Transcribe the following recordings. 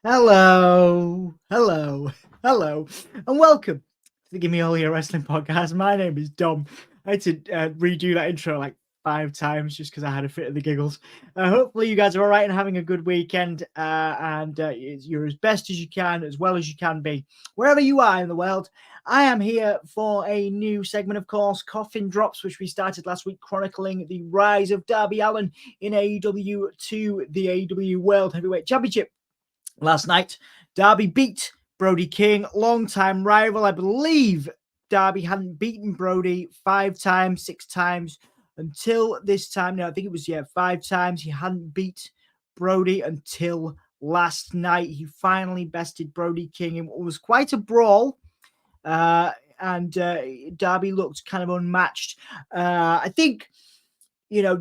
Hello, hello, hello, and welcome to the Gimme All Your Wrestling podcast. My name is Dom. I had to redo that intro like 5 times just because I had a fit of the giggles. Hopefully, you guys are all right and having a good weekend, and you're as best as you can, as well as you can be, wherever you are in the world. I am here for a new segment, of course, Coffin Drops, which we started last week, chronicling the rise of Darby Allin in AEW to the AEW World Heavyweight Championship. Last night, Darby beat Brody King, longtime rival. I believe Darby hadn't beaten Brody 5 times, 6 times until this time. No, I think it was, 5 times. He hadn't beat Brody until last night. He finally bested Brody King. It was quite a brawl. And Darby looked kind of unmatched. I think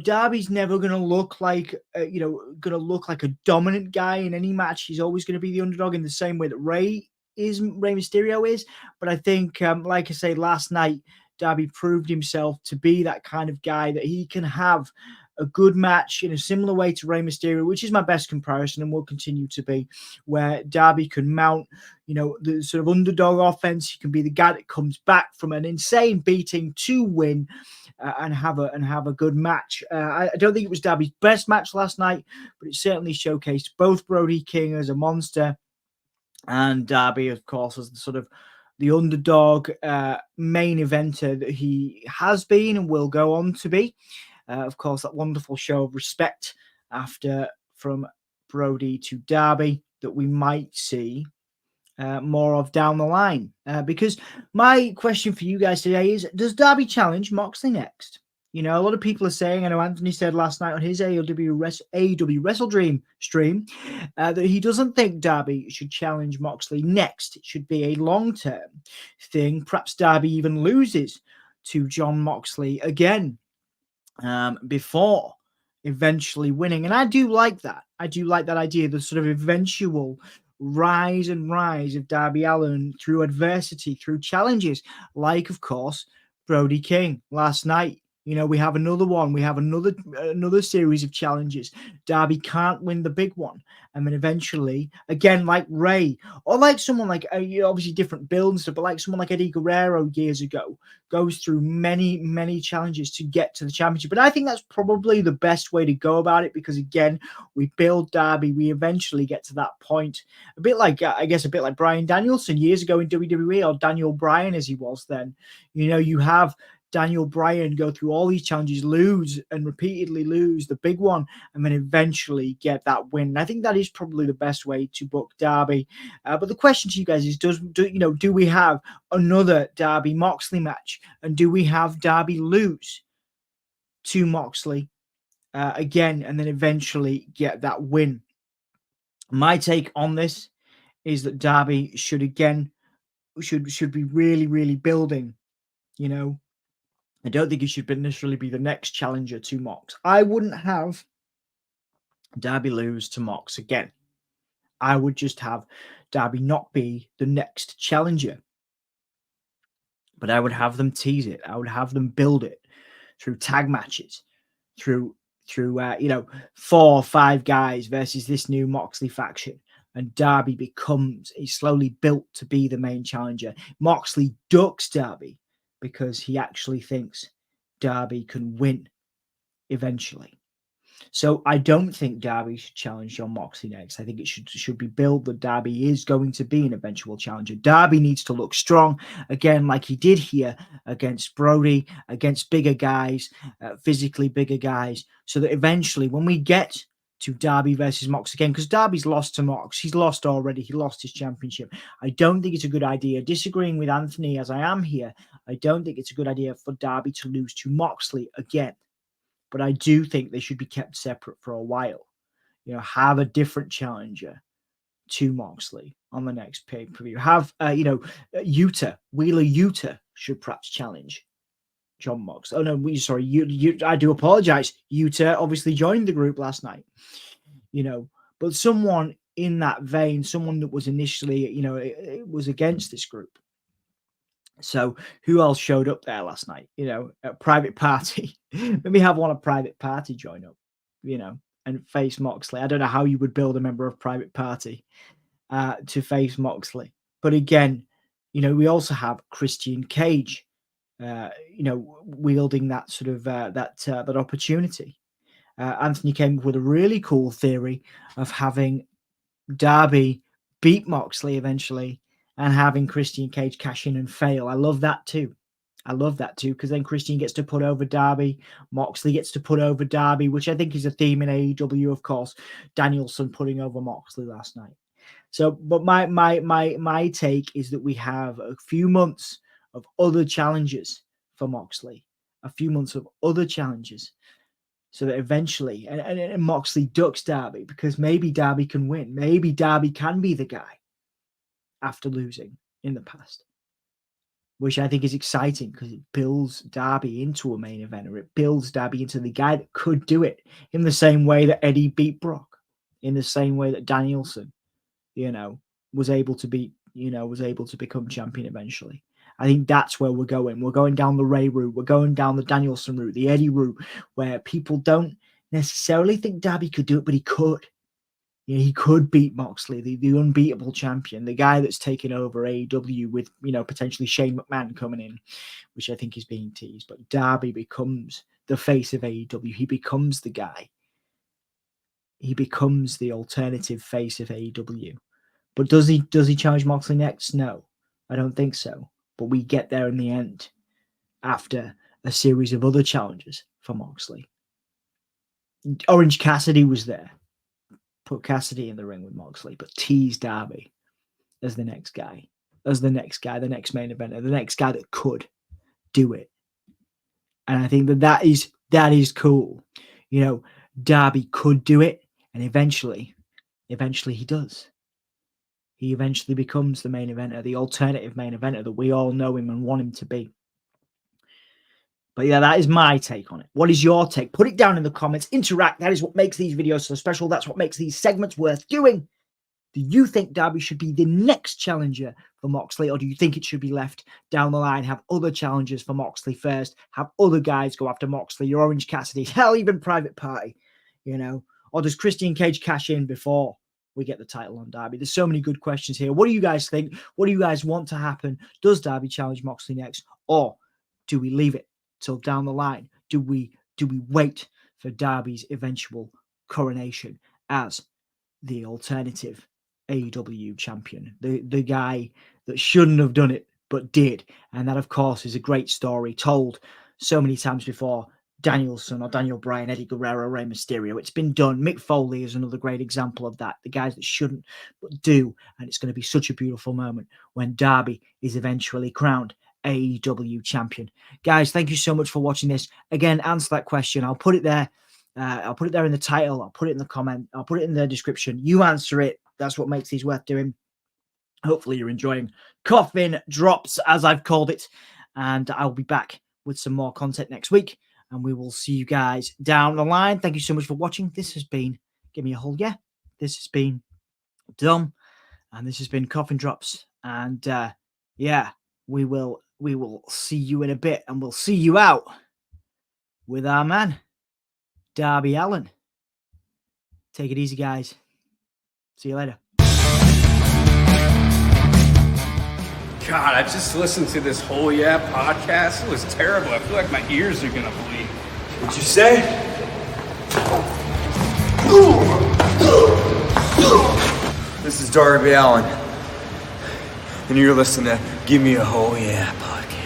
Darby's never going to look like, a dominant guy in any match. He's always going to be the underdog in the same way that Rey Mysterio is. But I think, like I say, last night, Darby proved himself to be that kind of guy that he can have a good match in a similar way to Rey Mysterio, which is my best comparison and will continue to be, where Darby can mount, the sort of underdog offense. He can be the guy that comes back from an insane beating to win. And have a good match. I don't think it was Darby's best match last night, but it certainly showcased both Brody King as a monster and Darby, of course, as the sort of the underdog main eventer that he has been and will go on to be. Of course, that wonderful show of respect from Brody to Darby that we might see more of down the line. Because my question for you guys today is, does Darby challenge Moxley next? A lot of people are saying, I know Anthony said last night on his AEW WrestleDream stream that he doesn't think Darby should challenge Moxley next. It should be a long-term thing. Perhaps Darby even loses to Jon Moxley again before eventually winning. And I do like that. I do like that idea, the sort of eventual rise of Darby Allin through adversity, through challenges, like, of course, Brody King last night. We have another one. We have another series of challenges. Darby can't win the big one. And then eventually, again, like Rey, or like someone like, obviously different builds, but like someone like Eddie Guerrero years ago, goes through many, many challenges to get to the championship. But I think that's probably the best way to go about it, because, again, we build Darby, we eventually get to that point. A bit like Bryan Danielson years ago in WWE, or Daniel Bryan as he was then. You have Daniel Bryan go through all these challenges, lose and repeatedly lose the big one, and then eventually get that win. And I think that is probably the best way to book Darby. But the question to you guys is, do we have another Darby Moxley match, and do we have Darby lose to Moxley again, and then eventually get that win? My take on this is that Darby should be really, really building. I don't think he should necessarily be the next challenger to Mox. I wouldn't have Darby lose to Mox again. I would just have Darby not be the next challenger. But I would have them tease it. I would have them build it through tag matches, through 4 or 5 guys versus this new Moxley faction. And Darby he's slowly built to be the main challenger. Moxley ducks Darby because he actually thinks Darby can win eventually. So I don't think Darby should challenge Jon Moxley next. I think it should be built that Darby is going to be an eventual challenger. Darby needs to look strong, again, like he did here against Brody, against bigger guys, physically bigger guys, so that eventually when we get to Darby versus Mox again, because Darby's lost to Mox. He's lost already. He lost his championship. I don't think it's a good idea, disagreeing with Anthony as I am here, I don't think it's a good idea for Darby to lose to Moxley again. But I do think they should be kept separate for a while. Have a different challenger to Moxley on the next pay-per-view. Have, Wheeler Yuta should perhaps challenge Jon Mox. Oh, no, I do apologize. Yuta obviously joined the group last night, but someone in that vein, someone that was initially, it was against this group. So who else showed up there last night? A Private Party. Maybe have a Private Party join up, and face Moxley. I don't know how you would build a member of Private Party to face Moxley. But again, we also have Christian Cage, wielding that sort of that opportunity. Anthony came up with a really cool theory of having Darby beat Moxley eventually and having Christian Cage cash in and fail. I love that too. Because then Christian gets to put over Darby, Moxley gets to put over Darby, which I think is a theme in AEW, of course. Danielson putting over Moxley last night. So, but my take is that we have a few months of other challenges for Moxley, so that eventually, and Moxley ducks Darby, because maybe Darby can win. Maybe Darby can be the guy after losing in the past, which I think is exciting because it builds Darby into a main eventer. It builds Darby into the guy that could do it, in the same way that Eddie beat Brock, in the same way that Danielson, was able to become champion eventually. I think that's where we're going. We're going down the Ray route. We're going down the Danielson route, the Eddie route, where people don't necessarily think Darby could do it, but he could. He could beat Moxley, the unbeatable champion, the guy that's taken over AEW with, potentially Shane McMahon coming in, which I think is being teased. But Darby becomes the face of AEW. He becomes the guy. He becomes the alternative face of AEW. But does he challenge Moxley next? No, I don't think so. But we get there in the end after a series of other challenges for Moxley. Orange Cassidy was there. Put Cassidy in the ring with Moxley, but tease Darby as the next guy, the next main eventer, the next guy that could do it. And I think that is cool. Darby could do it, and eventually he does. He eventually becomes the main eventer, the alternative main eventer that we all know him and want him to be. But yeah, that is my take on it. What is your take? Put it down in the comments. Interact. That is what makes these videos so special. That's what makes these segments worth doing. Do you think Darby should be the next challenger for Moxley, or do you think it should be left down the line? Have other challenges for Moxley first. Have other guys go after Moxley, your Orange Cassidy, hell, even Private Party, Or does Christian Cage cash in before we get the title on Darby? There's so many good questions here. What do you guys think? What do you guys want to happen? Does Darby challenge Moxley next, or do we leave it till down the line? Do we wait for Darby's eventual coronation as the alternative AEW champion, the guy that shouldn't have done it but did? And that, of course, is a great story told so many times before. Danielson or Daniel Bryan, Eddie Guerrero, Rey Mysterio. It's been done. Mick Foley is another great example of that. The guys that shouldn't but do. And it's going to be such a beautiful moment when Darby is eventually crowned AEW champion. Guys, thank you so much for watching this. Again, answer that question. I'll put it there. I'll put it there in the title. I'll put it in the comment. I'll put it in the description. You answer it. That's what makes these worth doing. Hopefully you're enjoying Coffin Drops, as I've called it. And I'll be back with some more content next week. And we will see you guys down the line. Thank you so much for watching. This has been Give Me a Hole. Yeah, this has been Dom. And this has been Coffin Drops. And yeah, we will see you in a bit. And we'll see you out with our man, Darby Allin. Take it easy, guys. See you later. God, I just listened to this whole podcast. It was terrible. I feel like my ears are gonna bleed. What'd you say? This is Darby Allin, and you're listening to Give Me a Whole Yeah podcast.